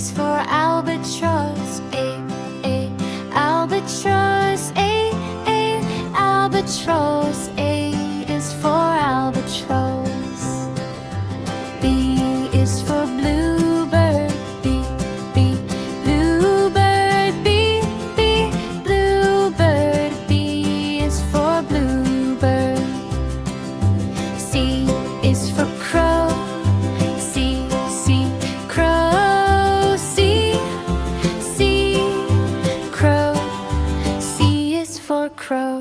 is for albatross. Albatross. Albatross. A is for albatross. B is for bluebird. Bluebird. Bluebird. B is for bluebird. C is for crow. Crow. Crow. C is for crow.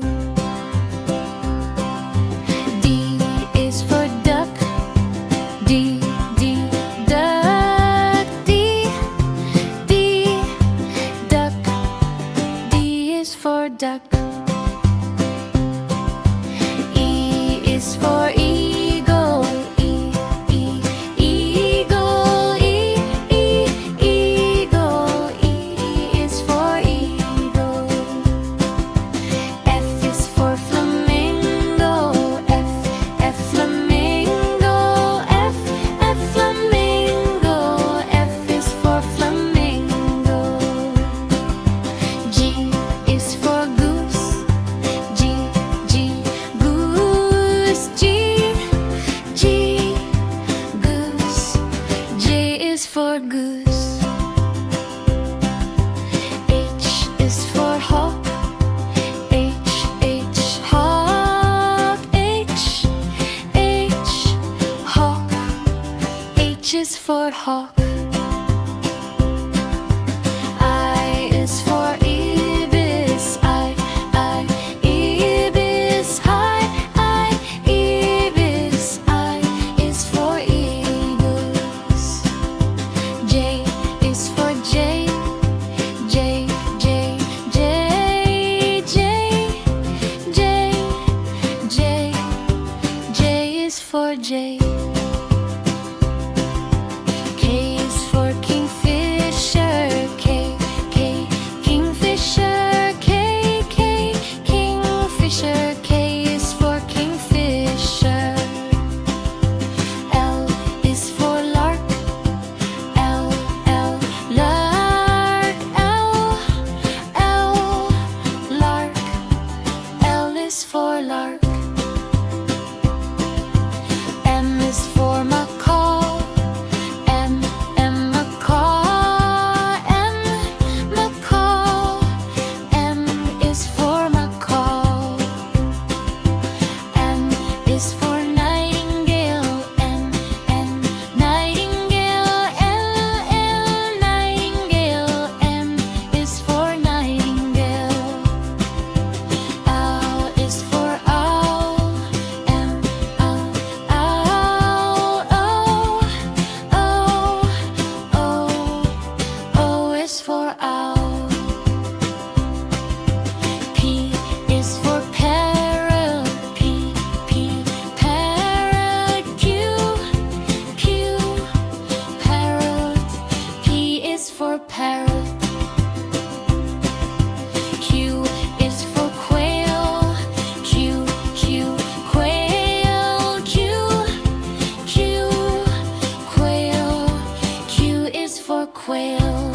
D is for duck. Duck. Duck. D is for duck. E is for eagle. Eagle. Eagle. E is for eagle. F is for flamingo. F flamingo. F flamingo. F is for flamingo. G is for goose. Goose. Goose. J is for goose. H is for hawk. Hawk. Hawk. H is for hawk. I is for ibis. Ibis. Ibis. I is for eagles. J is for jay. J is for jay. K is for kingfisher. Kingfisher. Kingfisher. K is for kingfisher. L is for lark. Lark. Lark. L is for lark. M is for macaw. Macaw. M is for macaw. N is for nightingale. Nightingale. Nightingale. M is for nightingale. Owl is for owl. O is for owl. P is for parrot. Parrot. Q parrot. P is for parrot. Q is for quail. Quail. Quail. Q is for quail.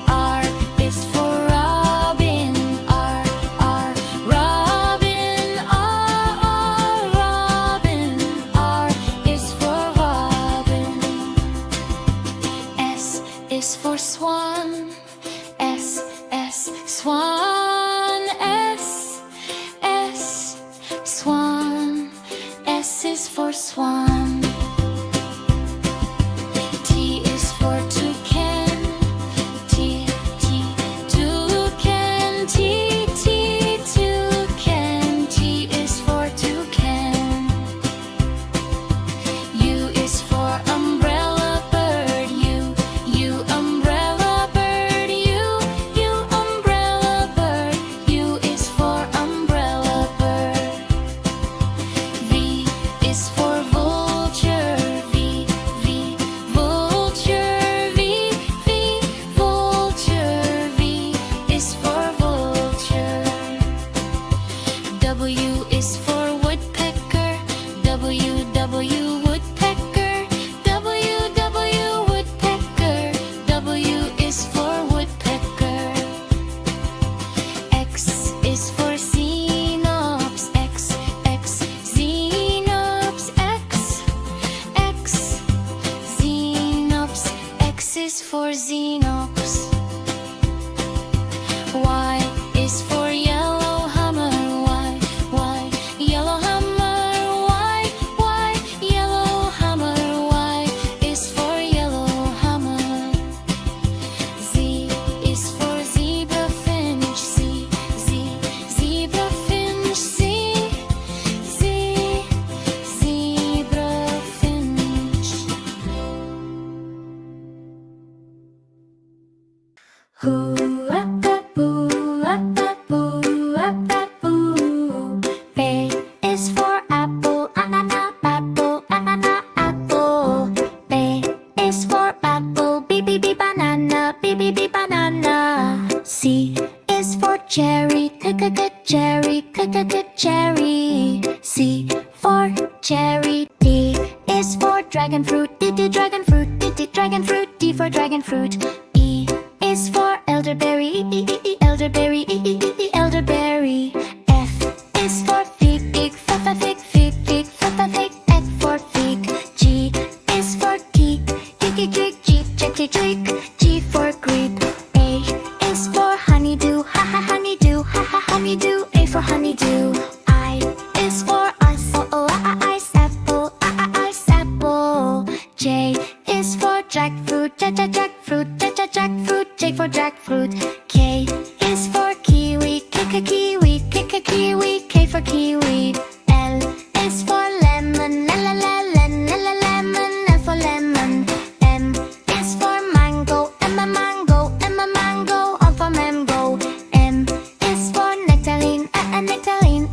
R is for robin. Robin. Robin. R is for robin. S is for swan. Swan. Swan. S is for swan. T is for toucan. Toucan. Toucan. T is for toucan. U is for umbrella bird. U umbrella bird. U umbrella bird. U is for umbrella bird. V is for vulture. Vulture. Vulture. V is for vulture. W is for woodpecker. W woodpecker. W cherry. D is for dragon fruit. D dragon fruit. D dragon fruit. D for dragon fruit. E is for elderberry. Elderberry. Elderberry. F is for fig. Fig. Fig. Fig. Fig. Fig. F for fig. G is for geek. Geek. Geek. G for grape. A is for honeydew. Honeydew. Honeydew. A for honeydew. I is for ice. Ice apple. Ice apple. J is for jackfruit. Jackfruit. Jackfruit. J for jackfruit. K is for kiwi. Kiwi. Kiwi. K for kiwi. L is for lemon. Lemon. L for lemon. M is for mango. Mango. O for mango. N is for nectarine. Nectarine.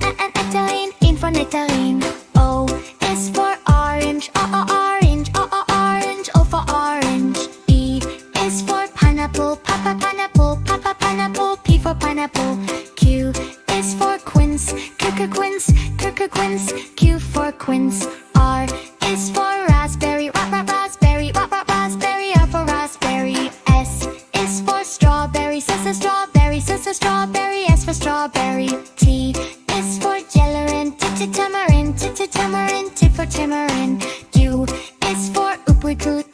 In for nectarine. O is for orange. Orange. Orange. O for orange. P is for pineapple. Pineapple. Pineapple. P for pineapple. Q is for quince. Quince. Q for quince. R is for raspberry. Raspberry. Raspberry. R for raspberry. S is for strawberry. Strawberry. Strawberry. S for strawberry. T is for tamarind. Tamarind. T for tamarind. U is for apricot.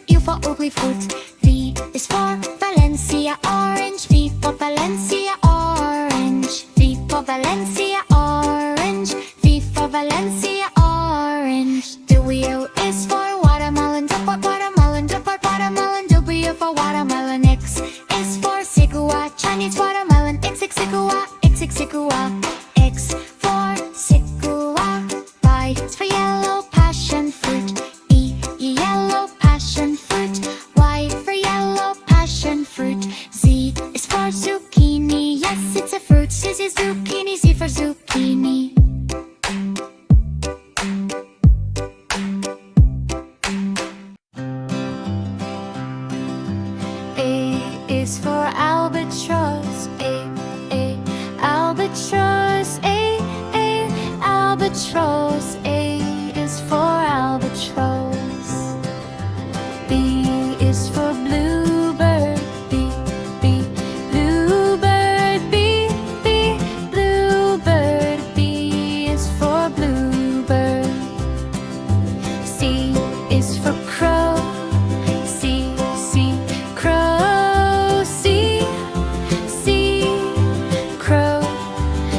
U for apricot. V is for Valencia orange. V for Valencia orange. V for Valencia orange. V for Valencia orange. W is for watermelon. Watermelon. W for watermelon. X is for Sigua. Chinese watermelon. X for Sigua. Y is for yellow passion fruit. Yellow passion fruit. Y for yellow passion fruit. Z is for zucchini. Yes, it's a fruit. Z is zucchini. Z for zucchini. A is for albatross. Albatross. Albatross. A is for albatross. B is for bluebird. Bluebird. Bluebird. B is for bluebird. C is for crow. Crow. Crow.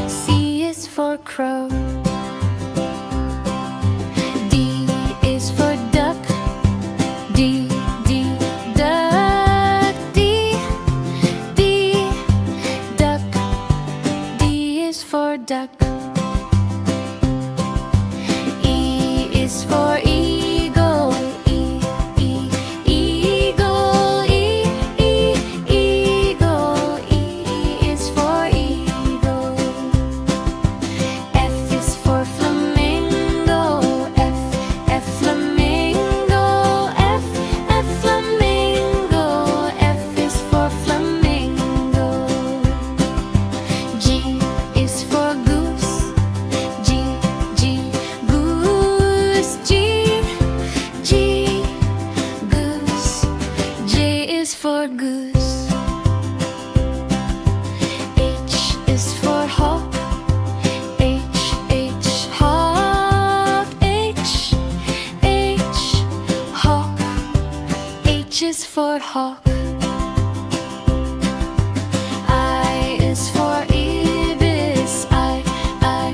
C is for crow. D is for duck. Duck. Duck. D is for duck. E is for eagle. Eagle. Eagle. E is for eagle. F is for flamingo. F flamingo. F flamingo. F is for flamingo. G is for goose. Goose. Goose. J is for goose. H is for hawk. Hawk. Hawk. H is for hawk. I is for ibis. Ibis.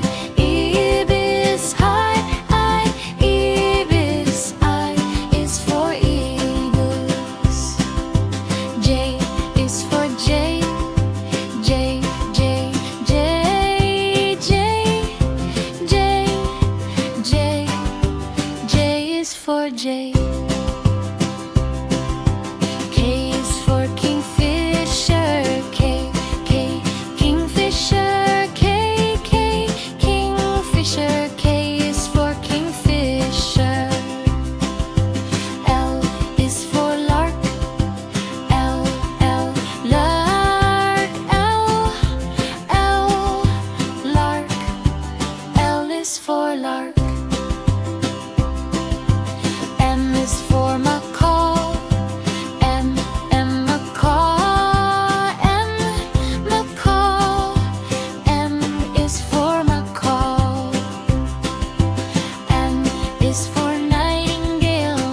Ibis. I is for eagles. J is for jay. J is for jay. K is for kingfisher. Kingfisher. Kingfisher. K is for kingfisher. L is for lark. Lark. Lark. L is is for lark. M is for macaw. Macaw. Macaw. M is for macaw. N is for nightingale.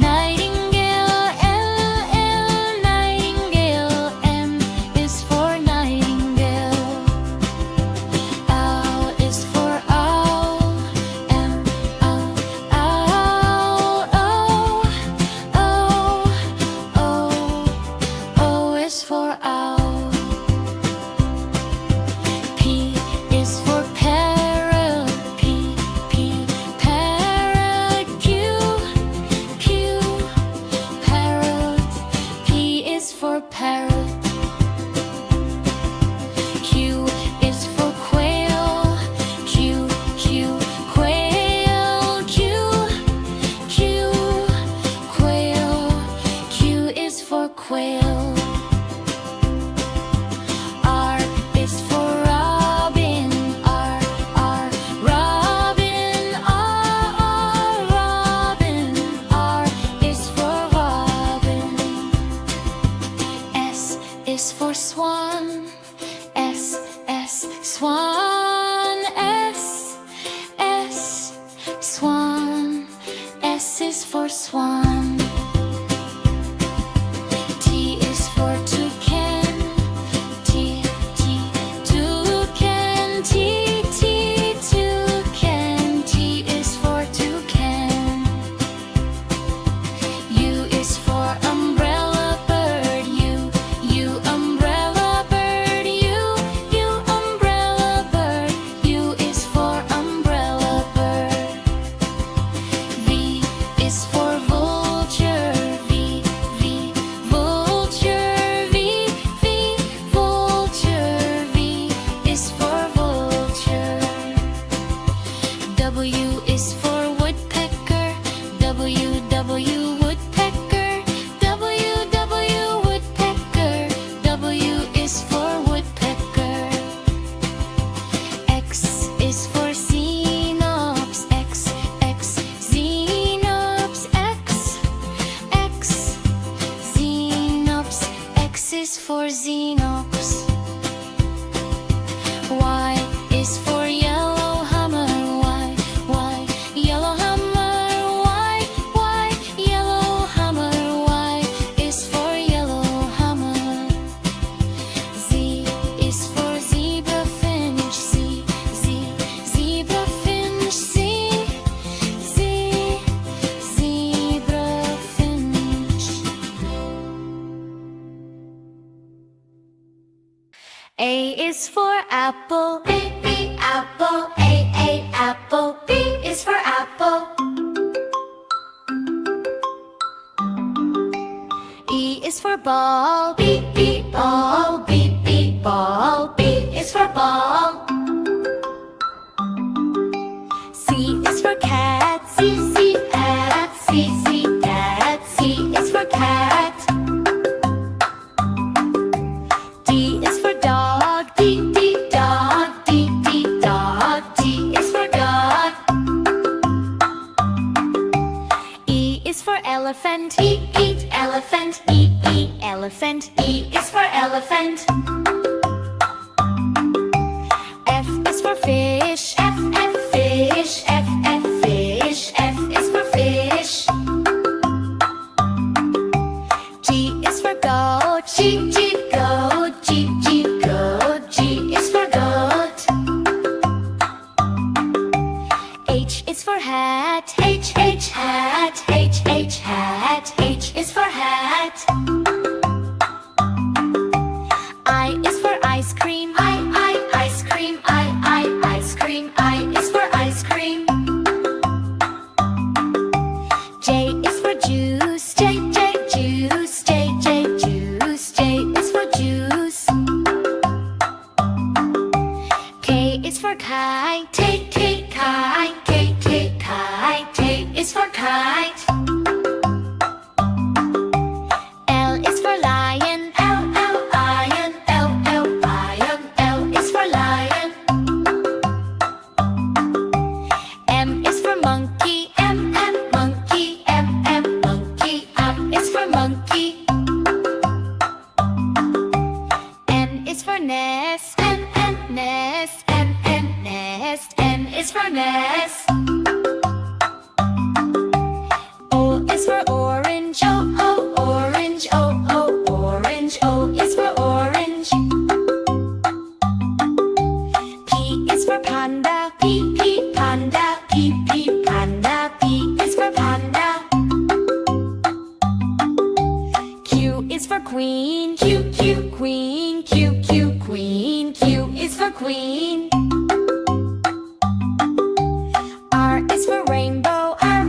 Nightingale. Nightingale. M is for nightingale. Owl is for owl. Owl. O is for owl. P is for parrot. Parrot. Q parrot. P is for parrot. Q is for quail. Quail. Quail. Q is for quail. R is for robin. Robin. Robin. R is for robin. S is for swan. Swan. Swan. S is for swan. T is for toucan. Toucan. Toucan. T is for toucan. U is for umbrella bird. U umbrella bird. U umbrella bird. U is for umbrella bird. V is for vulture. Vulture. Vulture. V is for vulture. W is for woodpecker. W woodpecker. W woodpecker. W is for woodpecker. X is for xenops. Xenops. Xenops. X is for xenops. Y is for yellow hammer. Y yellow hammer. Y yellow hammer. Y is for yellow hammer. Z is for zebra finch. Zebra finch. Zebra finch. A is for apple. B apple. A apple. B is for apple. E is for ball. B ball. B ball. B is for ball. C is for cat. C cat. C cat. C is for cat. D is for dog. D dog. D dog. D is for dog. E is for elephant. E elephant. E elephant. E is for elephant. F is for fish. F fish. F fish. F is for fish. G is for goat. G goat. G goat. G is for goat. H is for hat. H hat. H hat. H is for hat. I is for ice cream. Ice cream. Ice cream. I is for ice cream. J is for juice. J juice. J juice. J is for juice. K is for kite. Kite. K is for kite. L is for lion. Lion. L is for lion. is for nest. O is for orange. O, orange. O, orange. O is for orange. P is for panda. P, panda. P, panda. P is for panda. Q is for queen. Q, queen. Q, queen. Q is for queen. R is for rainbow. R,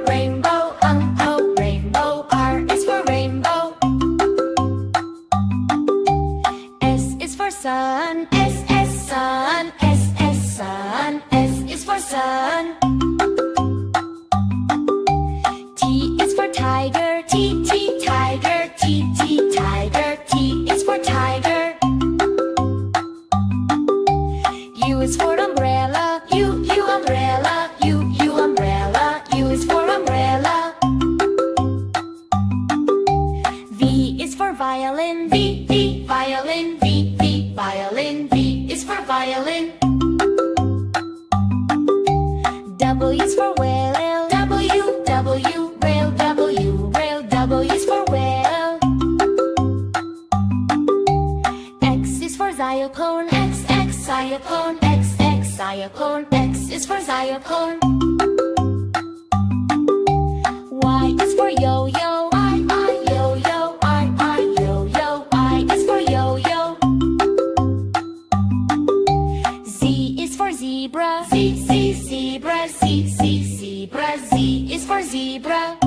rainbow. O, rainbow. R is for rainbow. S is for sun. S, sun. S, sun. S is for sun. T is for tiger. T, tiger. T, tiger. T is for tiger. U is for umbrella. U, umbrella. U, umbrella. U is for umbrella. V is for violin. V, violin. V, violin. V is for violin. W is for whale. W, rail. W, rail. W is for whale. X is for xylophone. X, xylophone. X, xylophone. X is for xylophone. Y is for yo-yo. I, yo-yo. I, yo-yo. I is for yo-yo. Z is for zebra. Z, zebra. Z, zebra. Z is for zebra.